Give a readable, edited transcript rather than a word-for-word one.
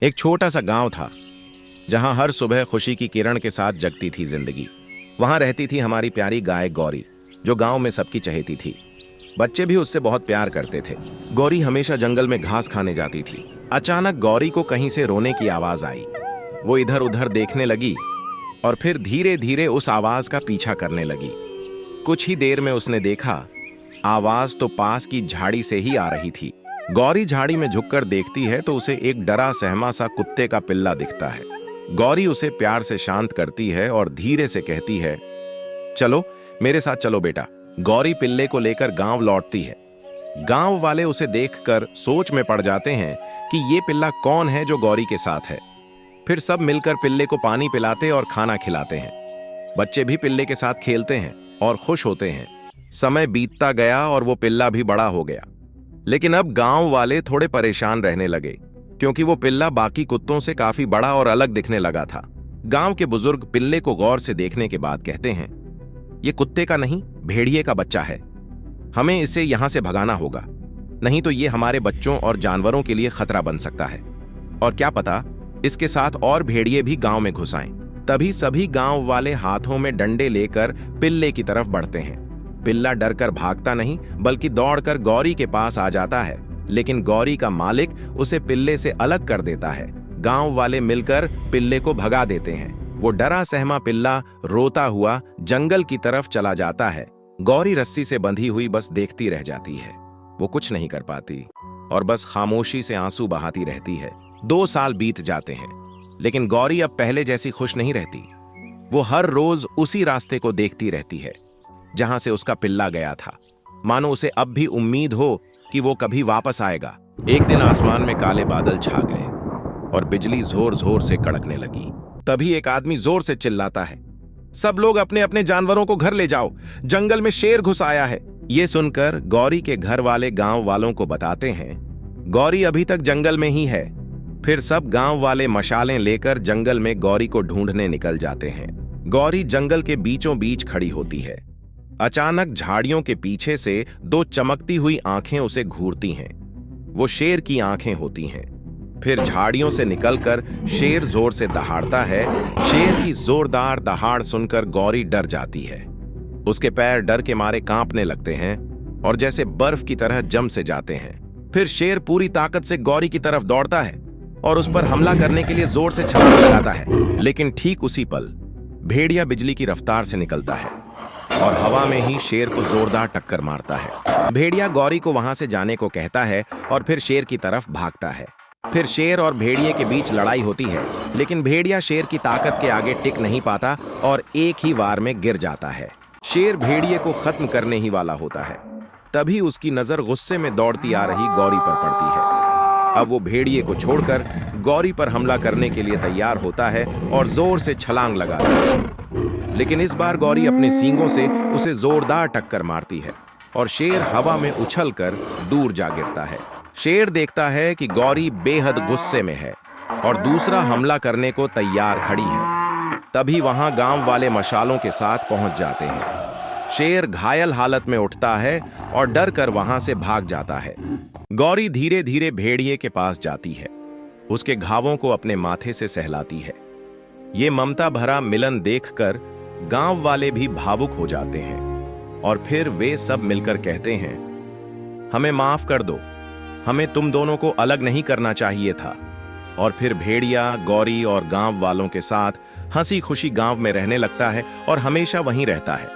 एक छोटा सा गांव था जहां हर सुबह खुशी की किरण के साथ जगती थी जिंदगी। वहां रहती थी हमारी प्यारी गाय गौरी, जो गांव में सबकी चहेती थी। बच्चे भी उससे बहुत प्यार करते थे। गौरी हमेशा जंगल में घास खाने जाती थी। अचानक गौरी को कहीं से रोने की आवाज आई। वो इधर उधर देखने लगी और फिर धीरे धीरे उस आवाज का पीछा करने लगी। कुछ ही देर में उसने देखा, आवाज तो पास की झाड़ी से ही आ रही थी। गौरी झाड़ी में झुककर देखती है तो उसे एक डरा सहमा सा कुत्ते का पिल्ला दिखता है। गौरी उसे प्यार से शांत करती है और धीरे से कहती है, चलो मेरे साथ चलो बेटा। गौरी पिल्ले को लेकर गांव लौटती है। गांव वाले उसे देखकर सोच में पड़ जाते हैं कि ये पिल्ला कौन है जो गौरी के साथ है। फिर सब मिलकर पिल्ले को पानी पिलाते और खाना खिलाते हैं। बच्चे भी पिल्ले के साथ खेलते हैं और खुश होते हैं। समय बीतता गया और वो पिल्ला भी बड़ा हो गया। लेकिन अब गांव वाले थोड़े परेशान रहने लगे, क्योंकि वो पिल्ला बाकी कुत्तों से काफी बड़ा और अलग दिखने लगा था। गांव के बुजुर्ग पिल्ले को गौर से देखने के बाद कहते हैं, ये कुत्ते का नहीं, भेड़िए का बच्चा है। हमें इसे यहां से भगाना होगा, नहीं तो ये हमारे बच्चों और जानवरों के लिए खतरा बन सकता है। और क्या पता इसके साथ और भेड़िए भी गांव में घुस आएं। तभी सभी गांव वाले हाथों में डंडे लेकर पिल्ले की तरफ बढ़ते हैं। पिल्ला डरकर भागता नहीं, बल्कि दौड़कर गौरी के पास आ जाता है। लेकिन गौरी का मालिक उसे पिल्ले से अलग कर देता है। गांव वाले मिलकर पिल्ले को भगा देते हैं। वो डरा सहमा पिल्ला रोता हुआ जंगल की तरफ चला जाता है। गौरी रस्सी से बंधी हुई बस देखती रह जाती है। वो कुछ नहीं कर पाती और बस खामोशी से आंसू बहाती रहती है। 2 साल बीत जाते हैं, लेकिन गौरी अब पहले जैसी खुश नहीं रहती। वो हर रोज उसी रास्ते को देखती रहती है जहां से उसका पिल्ला गया था, मानो उसे अब भी उम्मीद हो कि वो कभी वापस आएगा। एक दिन आसमान में काले बादल छा गए और बिजली जोर जोर से कड़कने लगी। तभी एक आदमी जोर से चिल्लाता है, सब लोग अपने अपने जानवरों को घर ले जाओ, जंगल में शेर घुस आया है। ये सुनकर गौरी के घर वाले गांव वालों को बताते हैं, गौरी अभी तक जंगल में ही है। फिर सब गांव वाले मशालें लेकर जंगल में गौरी को ढूंढने निकल जाते हैं। गौरी जंगल के बीचों बीच खड़ी होती है। अचानक झाड़ियों के पीछे से 2 चमकती हुई आंखें उसे घूरती हैं। वो शेर की आंखें होती हैं। फिर झाड़ियों से निकलकर शेर जोर से दहाड़ता है। शेर की जोरदार दहाड़ सुनकर गौरी डर जाती है। उसके पैर डर के मारे कांपने लगते हैं और जैसे बर्फ की तरह जम से जाते हैं। फिर शेर पूरी ताकत से गौरी की तरफ दौड़ता है और उस पर हमला करने के लिए जोर से छलांग लगाता है। लेकिन ठीक उसी पल भेड़िया बिजली की रफ्तार से निकलता है और हवा में ही शेर को जोरदार टक्कर मारता है। भेड़िया गौरी को वहां से जाने को कहता है और फिर शेर की तरफ भागता है। फिर शेर और भेड़िए के बीच लड़ाई होती है, लेकिन भेड़िया शेर की ताकत के आगे टिक नहीं पाता और एक ही वार में गिर जाता है। शेर भेड़िए को खत्म करने ही वाला होता है। तभी उसकी नजर गुस्से में दौड़ती आ रही गौरी पर पड़ती है। अब वो भेड़िए को छोड़कर गौरी पर हमला करने के लिए तैयार होता है और जोर से छलांग लगाता है। लेकिन इस बार गौरी अपने सींगों से उसे जोरदार टक्कर मारती है और शेर हवा में उछलकर दूर जा गिरता है। शेर देखता है कि गौरी बेहद गुस्से में है और दूसरा हमला करने को तैयार खड़ी है। तभी वहां गांव वाले मशालों के साथ पहुंच जाते हैं। शेर घायल हालत में उठता है और डर कर वहां से भाग जाता है। गौरी धीरे धीरे भेड़िए के पास जाती है। उसके घावों को अपने माथे से सहलाती है। ये ममता भरा मिलन देखकर गांव वाले भी भावुक हो जाते हैं और फिर वे सब मिलकर कहते हैं, हमें माफ कर दो, हमें तुम दोनों को अलग नहीं करना चाहिए था। और फिर भेड़िया गौरी और गांव वालों के साथ हंसी खुशी गांव में रहने लगता है और हमेशा वहीं रहता है।